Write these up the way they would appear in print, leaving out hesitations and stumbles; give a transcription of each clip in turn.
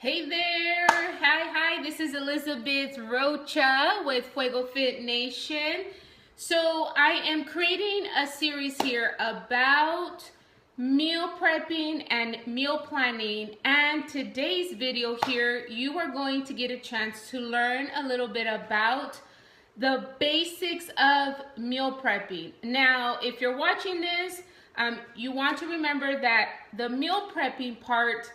Hey there, hi, this is Elizabeth Rocha with Fuego Fit Nation. So I am creating a series here about meal prepping and meal planning, and today's video here, you are going to get a chance to learn a little bit about the basics of meal prepping. Now, if you're watching this, you want to remember that the meal prepping part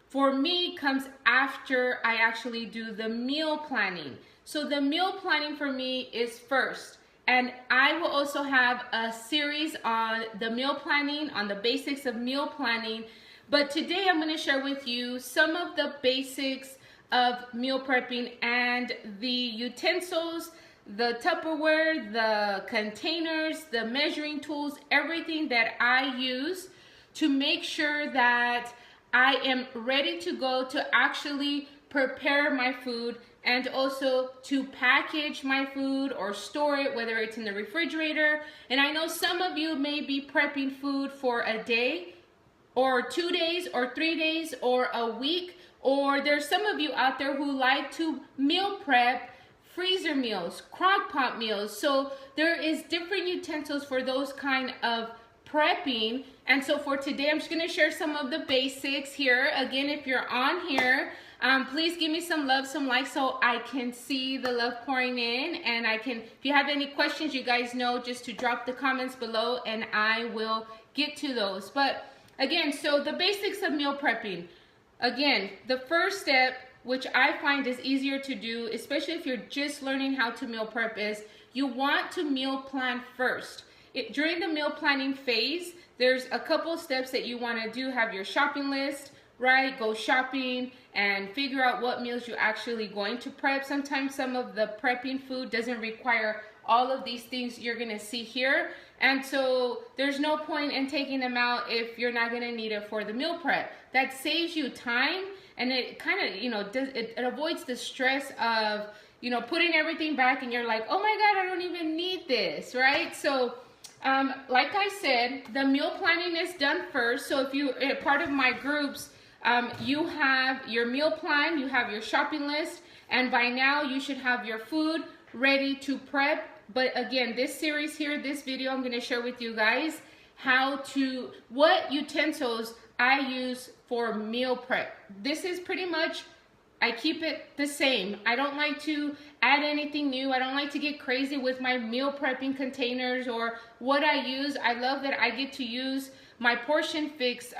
for me comes after I actually do the meal planning. So the meal planning for me is first. And I will also have a series on the meal planning, on the basics of meal planning. But today I'm going to share with you some of the basics of meal prepping and the utensils, the Tupperware, the containers, the measuring tools, everything that I use to make sure that I am ready to go to actually prepare my food and also to package my food or store it, whether it's in the refrigerator. And I know some of you may be prepping food for a day or 2 days or 3 days or a week, or there's some of you out there who like to meal prep freezer meals, crock pot meals. So there is different utensils for those kind of prepping. And so for today, I'm just going to share some of the basics here. Again, if you're on here, please give me some love, some likes, so I can see the love pouring in. And I can, if you have any questions, you guys know just to drop the comments below and I will get to those. But again, so the basics of meal prepping. Again, the first step, which I find is easier to do, especially if you're just learning how to meal prep, is you want to meal plan first. During the meal planning phase, there's a couple steps that you want to do. Have your shopping list, right? Go shopping and figure out what meals you're actually going to prep. Sometimes some of the prepping food doesn't require all of these things you're going to see here. And so there's no point in taking them out if you're not going to need it for the meal prep. That saves you time, and it kind of, it avoids the stress of, putting everything back and you're like, oh my God, I don't even need this, right? So like I said, the meal planning is done first. So if you're part of my groups, you have your meal plan, you have your shopping list, and by now you should have your food ready to prep. But again, this series here, this video, I'm going to share with you guys what utensils I use for meal prep. This is pretty much, I keep it the same. I don't like to add anything new. I don't like to get crazy with my meal prepping containers or what I use. I love that I get to use my Portion Fix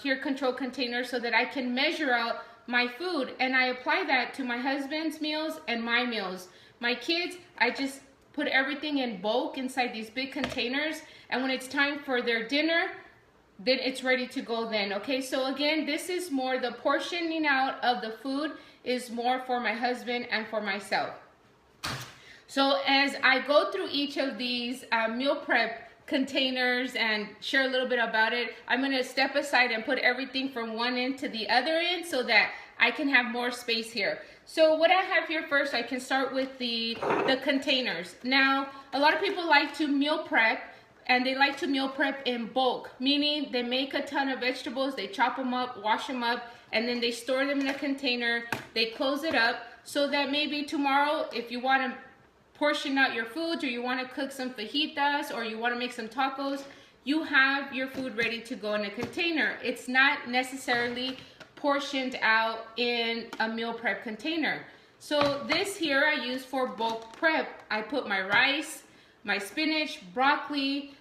here control container so that I can measure out my food, and I apply that to my husband's meals and my meals. My kids, I just put everything in bulk inside these big containers, and when it's time for their dinner, then it's ready to go then. Okay, so again, this is more, the portioning out of the food is more for my husband and for myself. So as I go through each of these meal prep containers and share a little bit about it, I'm going to step aside and put everything from one end to the other end so that I can have more space here. So what I have here first, I can start with the containers. Now, a lot of people like to meal prep, and they like to meal prep in bulk, meaning they make a ton of vegetables, they chop them up, wash them up, and then they store them in a container. They close it up so that maybe tomorrow, if you want to portion out your foods, or you want to cook some fajitas, or you want to make some tacos, you have your food ready to go in a container. It's not necessarily portioned out in a meal prep container. So this here I use for bulk prep. I put my rice, my spinach, broccoli,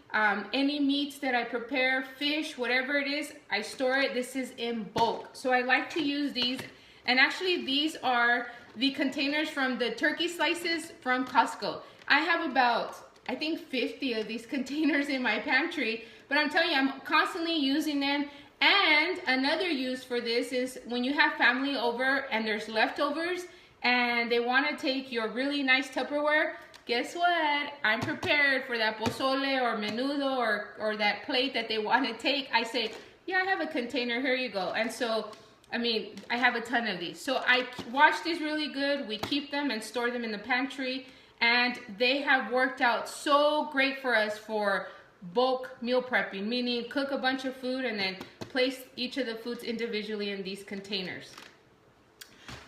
any meats that I prepare, fish, whatever it is, I store it. This is in bulk. So I like to use these, and actually these are the containers from the turkey slices from Costco. I have about, I think 50 of these containers in my pantry, but I'm telling you, I'm constantly using them. And another use for this is when you have family over and there's leftovers and they want to take your really nice Tupperware, guess what? I'm prepared for that pozole or menudo or that plate that they want to take. I say, yeah, I have a container, here you go. And so, I mean, I have a ton of these. So I wash these really good. We keep them and store them in the pantry. And they have worked out so great for us for bulk meal prepping, meaning cook a bunch of food and then place each of the foods individually in these containers.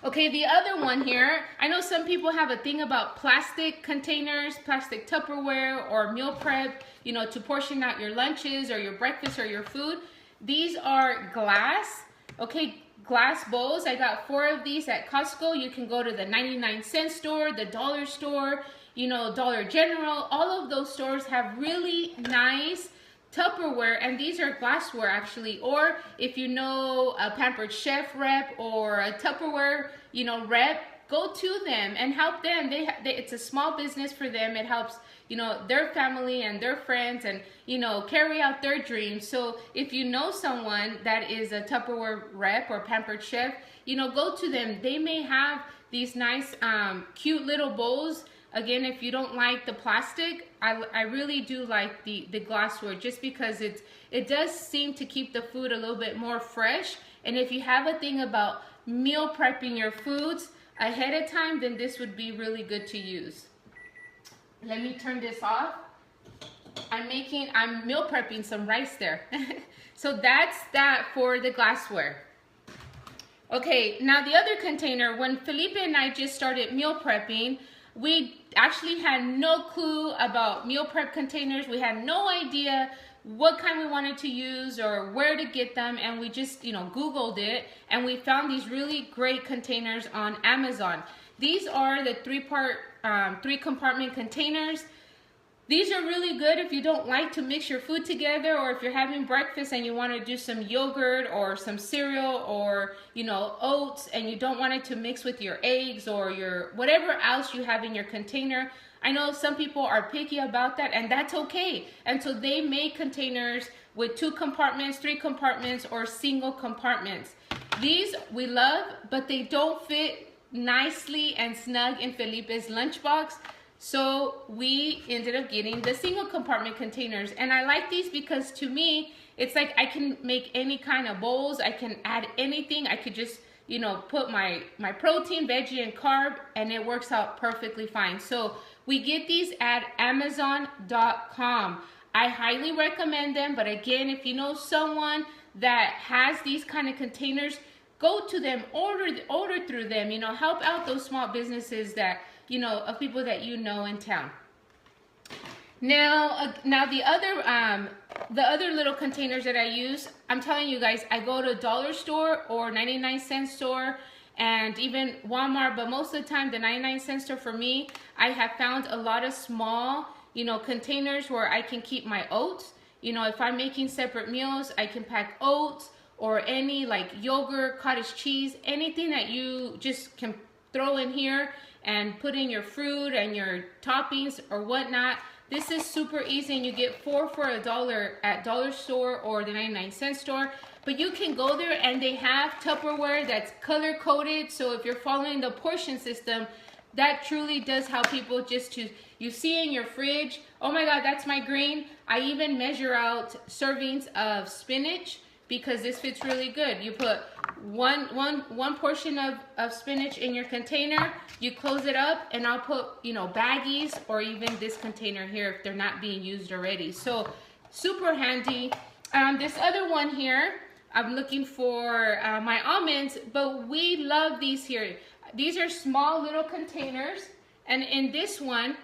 Okay, the other one here, I know some people have a thing about plastic containers, plastic Tupperware or meal prep, you know, to portion out your lunches or your breakfast or your food. These are glass, okay, glass bowls. I got 4 of these at Costco. You can go to the 99-cent store, the dollar store, you know, Dollar General. All of those stores have really nice Tupperware, and these are glassware actually. Or if you know a Pampered Chef rep or a Tupperware, you know, rep, go to them and help them. It's a small business for them. It helps, you know, their family and their friends, and, you know, carry out their dreams. So if you know someone that is a Tupperware rep or Pampered Chef, you know, go to them. They may have these nice, cute little bowls. Again, if you don't like the plastic, I really do like the glassware, just because it does seem to keep the food a little bit more fresh. And if you have a thing about meal prepping your foods ahead of time, then this would be really good to use. Let me turn this off. I'm meal prepping some rice there. So that's that for the glassware. Okay, now the other container, when Felipe and I just started meal prepping, we actually had no clue about meal prep containers. We had no idea what kind we wanted to use or where to get them, and we just, you know, Googled it, and we found these really great containers on Amazon. These are the 3-compartment containers. These are really good if you don't like to mix your food together, or if you're having breakfast and you want to do some yogurt or some cereal or, you know, oats, and you don't want it to mix with your eggs or your whatever else you have in your container. I know some people are picky about that, and that's okay. And so they make containers with 2 compartments, 3 compartments, or single compartments. These we love, but they don't fit nicely and snug in Felipe's lunchbox. So we ended up getting the single compartment containers, and I like these because to me it's like I can make any kind of bowls. I can add anything. I could just, you know, put my protein, veggie, and carb, and it works out perfectly fine. So we get these at Amazon.com. I highly recommend them, but again, if you know someone that has these kind of containers, go to them, order through them, you know, help out those small businesses that, you know, of people that you know in town. Now the other little containers that I use, I'm telling you guys, I go to a dollar store or 99-cent store and even Walmart, but most of the time the 99-cent store for me, I have found a lot of small, you know, containers where I can keep my oats. You know, if I'm making separate meals, I can pack oats or any like yogurt, cottage cheese, anything that you just can throw in here and put in your fruit and your toppings or whatnot. This is super easy, and you get 4 for $1 at dollar store or the 99-cent store. But you can go there and they have Tupperware that's color coded. So if you're following the portion system, that truly does help people just to, you see in your fridge, oh my God, that's my green. I even measure out servings of spinach because this fits really good. You put one portion of spinach in your container, you close it up, and I'll put, you know, baggies or even this container here if they're not being used already. So super handy. This other one here, I'm looking for my almonds, but we love these here. These are small little containers, and in this one,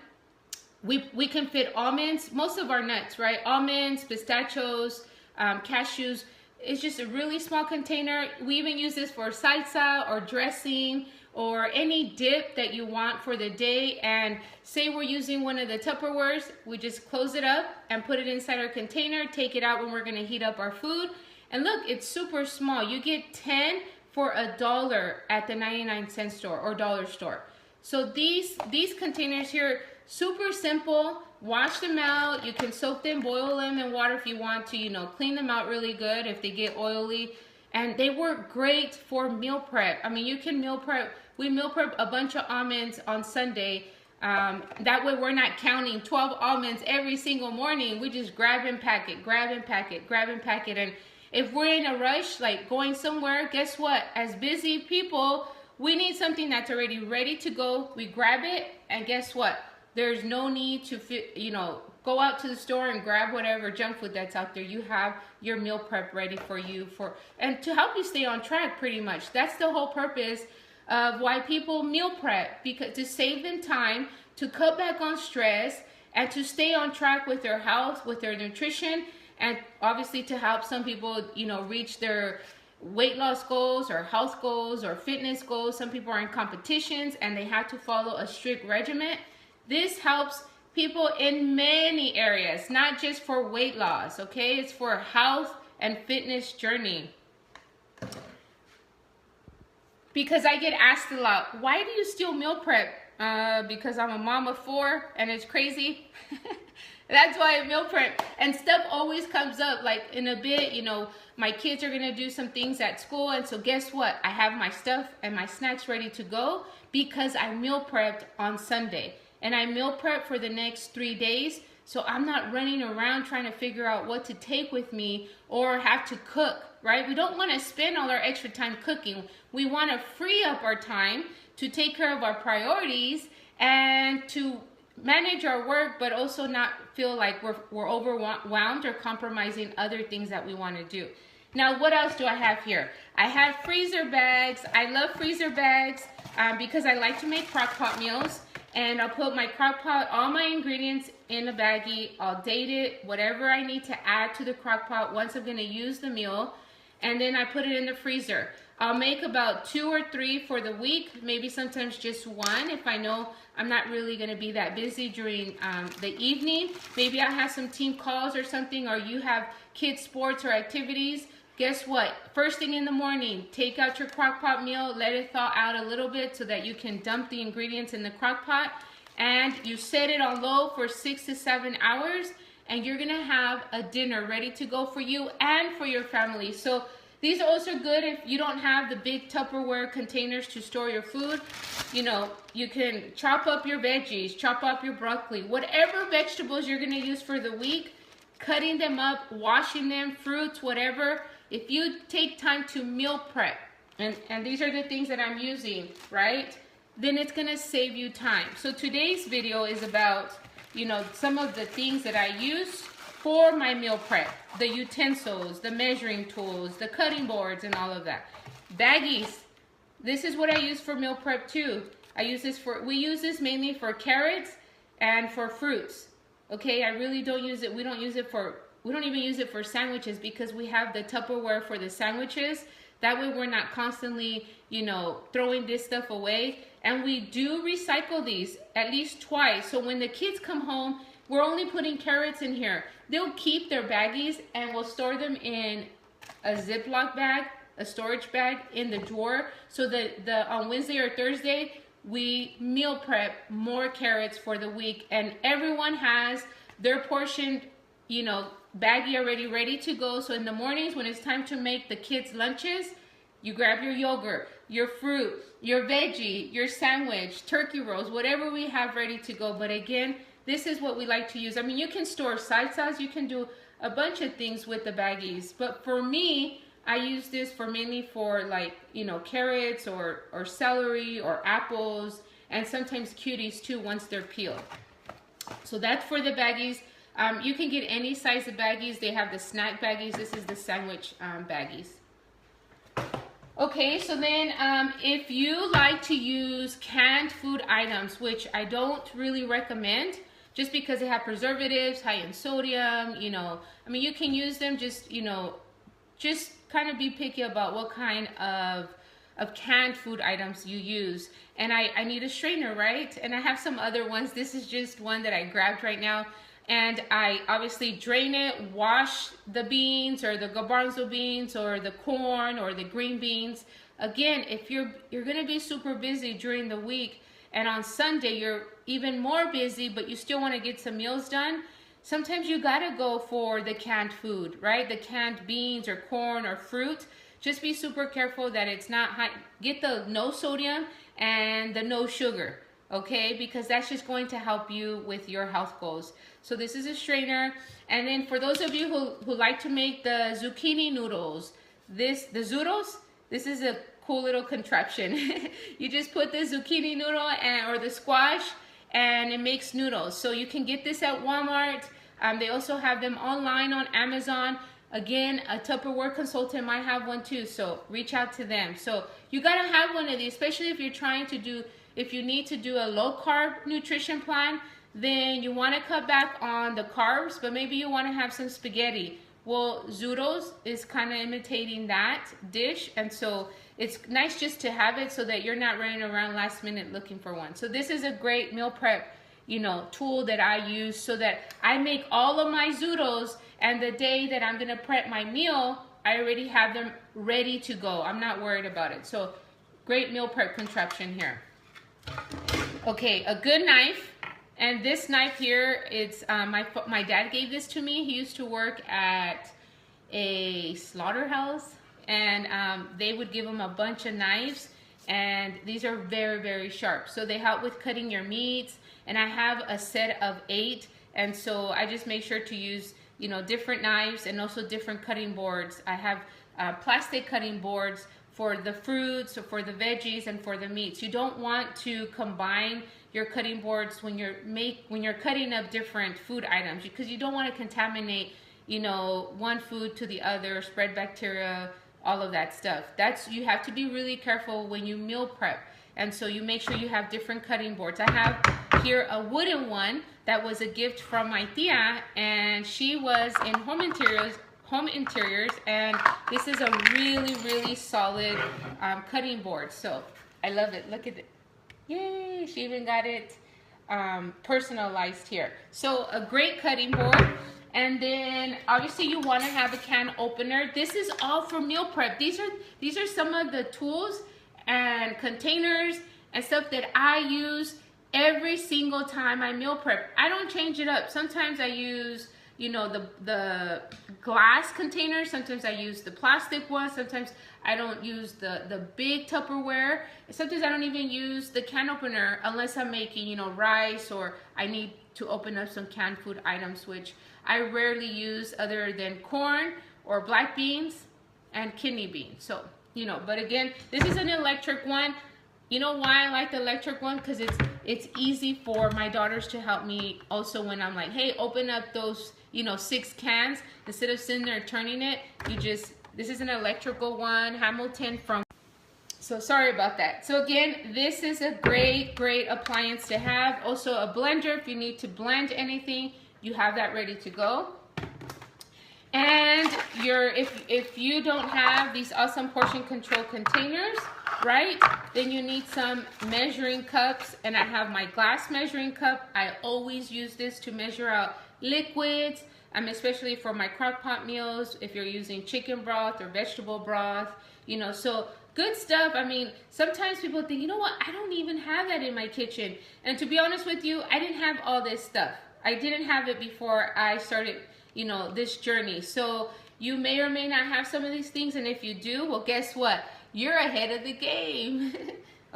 we can fit almonds, most of our nuts, right? Almonds, pistachios, cashews. It's just a really small container. We even use this for salsa or dressing or any dip that you want for the day. And say we're using one of the Tupperwares, we just close it up and put it inside our container, take it out when we're gonna heat up our food. And look, it's super small. You get 10 for $1 at the 99-cent store or dollar store. So these containers here, super simple. Wash them out. You can soak them, boil them in water if you want to, you know, clean them out really good if they get oily. And they work great for meal prep. I mean, you can meal prep. We meal prep a bunch of almonds on Sunday. That way we're not counting 12 almonds every single morning. We just grab and pack it, grab and pack it, grab and pack it. And if we're in a rush, like going somewhere, guess what? As busy people, we need something that's already ready to go. We grab it, and guess what? There's no need to, you know, go out to the store and grab whatever junk food that's out there. You have your meal prep ready for you and to help you stay on track pretty much. That's the whole purpose of why people meal prep, because to save them time, to cut back on stress, and to stay on track with their health, with their nutrition, and obviously to help some people, you know, reach their weight loss goals or health goals or fitness goals. Some people are in competitions and they have to follow a strict regimen. This helps people in many areas, not just for weight loss, okay? It's for health and fitness journey. Because I get asked a lot, why do you still meal prep? Because I'm a mom of 4 and it's crazy. That's why I meal prep. And stuff always comes up, like in a bit, you know, my kids are gonna do some things at school, and so guess what? I have my stuff and my snacks ready to go because I meal prepped on Sunday. And I meal prep for the next 3 days, so I'm not running around trying to figure out what to take with me or have to cook, right? We don't want to spend all our extra time cooking. We want to free up our time to take care of our priorities and to manage our work, but also not feel like we're overwhelmed or compromising other things that we want to do. Now, what else do I have here? I have freezer bags. I love freezer bags because I like to make crock pot meals. And I'll put my crock pot, all my ingredients in a baggie. I'll date it, whatever I need to add to the crock pot once I'm gonna use the meal. And then I put it in the freezer. I'll make about 2 or 3 for the week, maybe sometimes just 1 if I know I'm not really gonna be that busy during the evening. Maybe I have some team calls or something, or you have kids sports or activities. Guess what? First thing in the morning, take out your crock pot meal, let it thaw out a little bit so that you can dump the ingredients in the crock pot, and you set it on low for 6 to 7 hours, and you're gonna have a dinner ready to go for you and for your family. So these are also good if you don't have the big Tupperware containers to store your food. You know, you can chop up your veggies, chop up your broccoli, whatever vegetables you're gonna use for the week, cutting them up, washing them, fruits, whatever. If you take time to meal prep, and these are the things that I'm using, right? Then it's gonna save you time. So today's video is about, you know, some of the things that I use for my meal prep. The utensils, the measuring tools, the cutting boards, and all of that. Baggies. This is what I use for meal prep too. I use this we use this mainly for carrots and for fruits. Okay, I really don't use it. We don't even use it for sandwiches because we have the Tupperware for the sandwiches. That way we're not constantly, you know, throwing this stuff away. And we do recycle these at least twice. So when the kids come home, we're only putting carrots in here. They'll keep their baggies and we'll store them in a Ziploc bag, a storage bag in the drawer. So that on Wednesday or Thursday, we meal prep more carrots for the week. And everyone has their portion, you know, baggie already ready to go. So in the mornings when it's time to make the kids lunches, you grab your yogurt, your fruit, your veggie, your sandwich, turkey rolls, whatever we have ready to go. But again, this is what we like to use. I mean, you can store side salads, you can do a bunch of things with the baggies. But for me, I use this for mainly for, like, you know, carrots or celery or apples, and sometimes cuties too once they're peeled. So that's for the baggies. You can get any size of baggies. They have the snack baggies. This is the sandwich baggies. Okay, so then if you like to use canned food items, which I don't really recommend, just because they have preservatives, high in sodium, you know, I mean, you can use them, just, you know, just kind of be picky about what kind of canned food items you use. And I need a strainer, right? And I have some other ones. This is just one that I grabbed right now. And I obviously drain it, wash the beans or the garbanzo beans or the corn or the green beans. Again, if you're gonna be super busy during the week, and on Sunday you're even more busy, but you still want to get some meals done, sometimes you gotta go for the canned food, right? The canned beans or corn or fruit. Just be super careful that it's not high. Get the no sodium and the no sugar, okay? Because that's just going to help you with your health goals. So this is a strainer. And then for those of you who like to make the zucchini noodles, the zoodles, this is a cool little contraption. You just put the zucchini noodle or the squash, and it makes noodles. So you can get this at Walmart. They also have them online on Amazon. Again, a Tupperware consultant might have one too, so reach out to them. So you gotta have one of these, especially if you're trying to do, if you need to do a low carb nutrition plan, then you wanna cut back on the carbs, but maybe you wanna have some spaghetti. Well, Zoodles is kind of imitating that dish, and so it's nice just to have it so that you're not running around last minute looking for one. So this is a great meal prep, you know, tool that I use so that I make all of my Zoodles, and the day that I'm gonna prep my meal, I already have them ready to go. I'm not worried about it. So great meal prep contraption here. Okay, a good knife. And this knife here, it's my dad gave this to me. He used to work at a slaughterhouse, and they would give him a bunch of knives, and these are very, very sharp. So they help with cutting your meats, and I have a set of 8, and so I just make sure to use, you know, different knives and also different cutting boards. I have plastic cutting boards for the fruits, or for the veggies, and for the meats. You don't want to combine your cutting boards when you're cutting up different food items, because you don't want to contaminate, you know, one food to the other, spread bacteria, all of that stuff. You have to be really careful when you meal prep, and so you make sure you have different cutting boards. I have here a wooden one that was a gift from my tia, and she was in home interiors, and this is a really, really solid cutting board. So I love it. Look at it. Yay, she even got it personalized here. So a great cutting board. And then obviously you want to have a can opener. This is all for meal prep. These are some of the tools and containers and stuff that I use every single time I meal prep. I don't change it up. Sometimes I use, you know, the glass containers. Sometimes I use the plastic ones. Sometimes I don't use the big Tupperware. Sometimes I don't even use the can opener unless I'm making, you know, rice, or I need to open up some canned food items, which I rarely use other than corn or black beans and kidney beans. So, you know, but again, this is an electric one. You know why I like the electric one? Because it's easy for my daughters to help me also when I'm like, hey, open up those, you know, 6 cans. Instead of sitting there turning it, this is an electrical one, Hamilton from, so sorry about that. So again, this is a great appliance to have. Also a blender, if you need to blend anything, you have that ready to go. And if you don't have these awesome portion control containers, right, then you need some measuring cups, and I have my glass measuring cup. I always use this to measure out liquids, especially for my crock pot meals, if you're using chicken broth or vegetable broth, you know, so good stuff. I mean, sometimes people think, you know what, I don't even have that in my kitchen. And to be honest with you, I didn't have all this stuff. I didn't have it before I started, you know, this journey. So you may or may not have some of these things, and if you do, well, guess what? You're ahead of the game.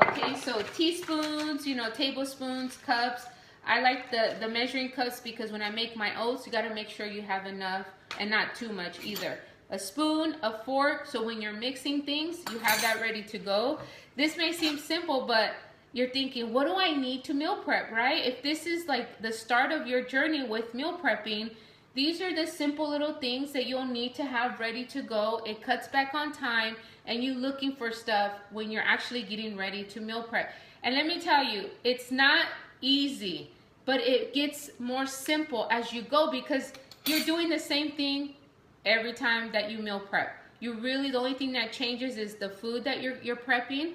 Okay, so teaspoons, you know, tablespoons, cups. I like the measuring cups because when I make my oats, you got to make sure you have enough and not too much either. A spoon, a fork, so when you're mixing things, you have that ready to go. This may seem simple, but you're thinking, what do I need to meal prep, right? If this is like the start of your journey with meal prepping, these are the simple little things that you'll need to have ready to go. It cuts back on time, and you looking for stuff when you're actually getting ready to meal prep. And let me tell you, it's not easy, but it gets more simple as you go because you're doing the same thing every time that you meal prep. The only thing that changes is the food that you're prepping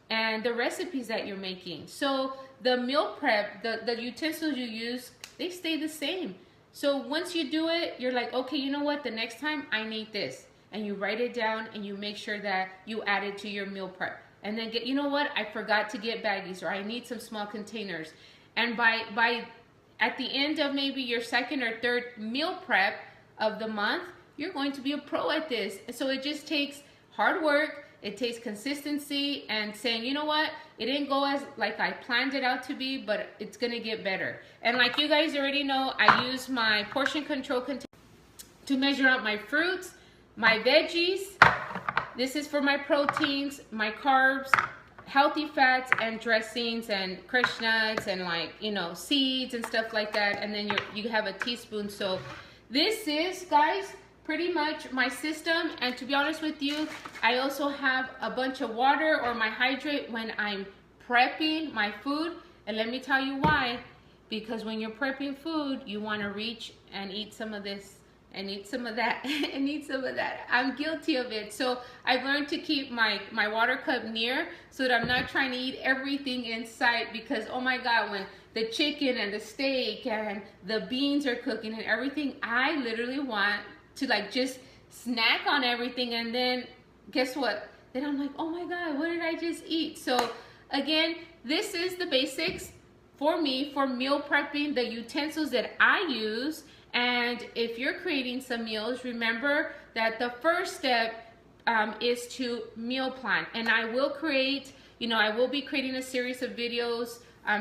and the recipes that you're making. So the meal prep, the utensils you use, they stay the same. So once you do it, you're like, okay, you know what? The next time I need this. And you write it down and you make sure that you add it to your meal prep. And then you know what? I forgot to get baggies, or I need some small containers. And at the end of maybe your second or third meal prep of the month, you're going to be a pro at this. So it just takes hard work. It takes consistency and saying, you know what, it didn't go as like I planned it out to be, but it's gonna get better. And like you guys already know, I use my portion control container to measure out my fruits, my veggies. This is for my proteins, my carbs, healthy fats, and dressings, and crushed nuts, and like, you know, seeds and stuff like that. And then you have a teaspoon. So this is, guys, pretty much my system. And to be honest with you, I also have a bunch of water or my hydrate when I'm prepping my food. And let me tell you why. Because when you're prepping food, you want to reach and eat some of this and eat some of that and eat some of that. I'm guilty of it. So I've learned to keep my water cup near so that I'm not trying to eat everything in sight, because oh my God, when the chicken and the steak and the beans are cooking and everything, I literally want to like just snack on everything, and then guess what? Then I'm like, oh my God, what did I just eat? So again, this is the basics for me for meal prepping, the utensils that I use. And if you're creating some meals, remember that the first step is to meal plan. And I will create, I will be creating a series of videos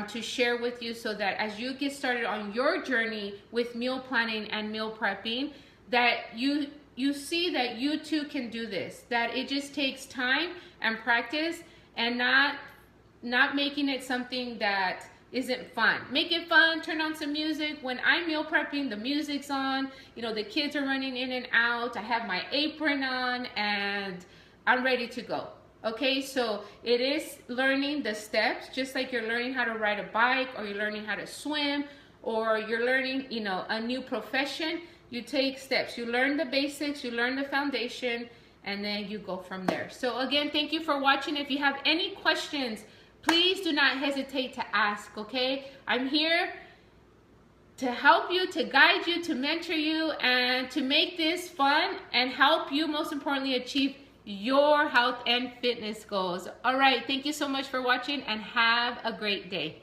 to share with you, so that as you get started on your journey with meal planning and meal prepping, that you see that you too can do this, that it just takes time and practice, and not making it something that isn't fun. Make it fun. Turn on some music. When I'm meal prepping, the music's on, the kids are running in and out, I have my apron on, and I'm ready to go. Okay, so it is learning the steps, just like you're learning how to ride a bike, or you're learning how to swim, or you're learning, a new profession. You take steps. You learn the basics, you learn the foundation, and then you go from there. So again, thank you for watching. If you have any questions, please do not hesitate to ask, okay? I'm here to help you, to guide you, to mentor you, and to make this fun and help you, most importantly, achieve your health and fitness goals. All right, thank you so much for watching, and have a great day.